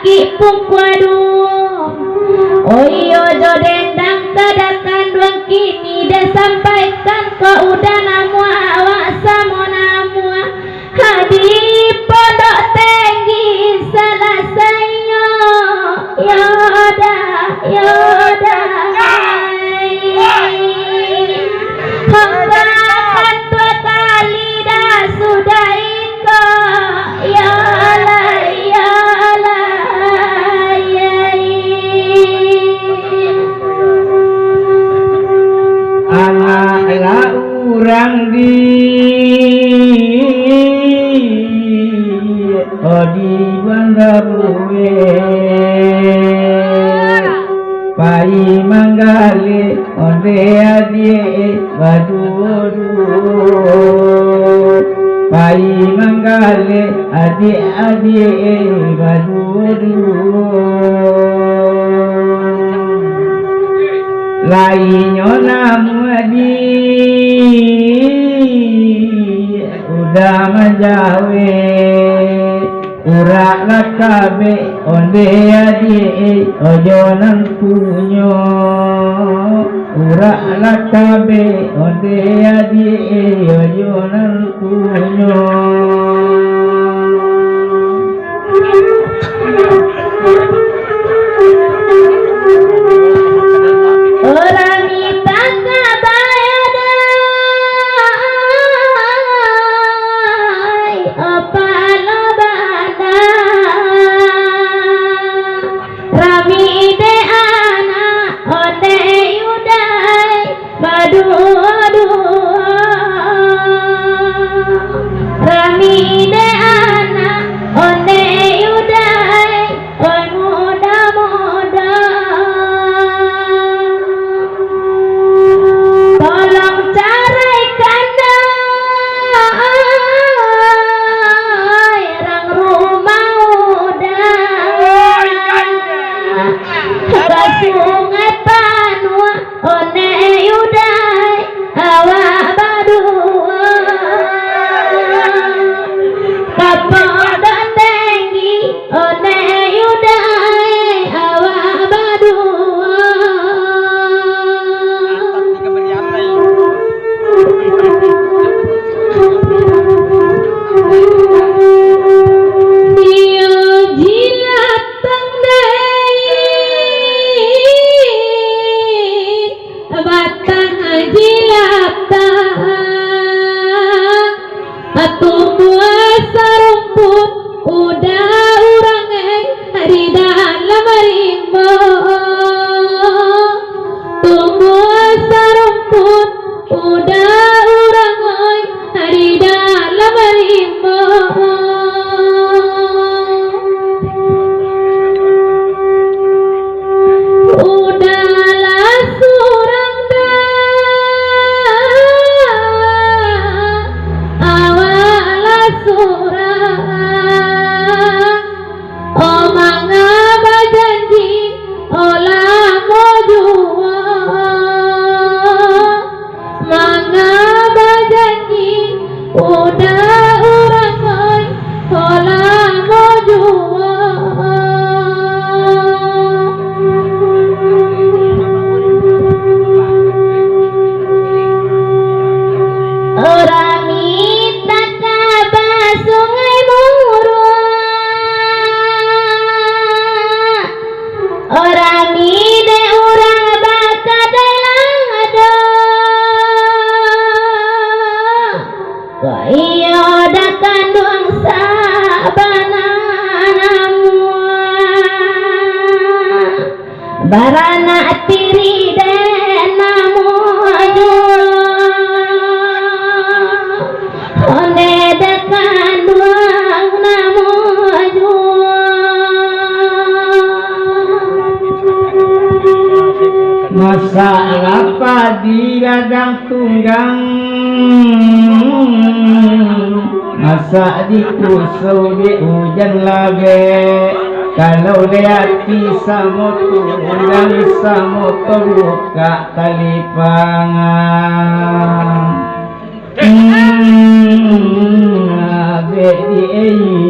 laki pungkuadu oyo jodendang tadakan duang kini dah sampaikan ke udah namua awak samonamua hadi pondok tinggi selesainya yoda hanggakan dua kali dah sudah iko anak urang di Bandarwe pai manggali onde adie baduru pai manggali adie baduru lainyo namu adi udah menjawe urak lakabe onde adi ojo nang punyo urak lakabe onde adi ojo nang punyo barana tiri dena mojo one dekan duang namojo masa apa di ladang tunggang masa di kusau di hujan labe kalau lihat kisah motor dan kisah motor buka tali pangan abe di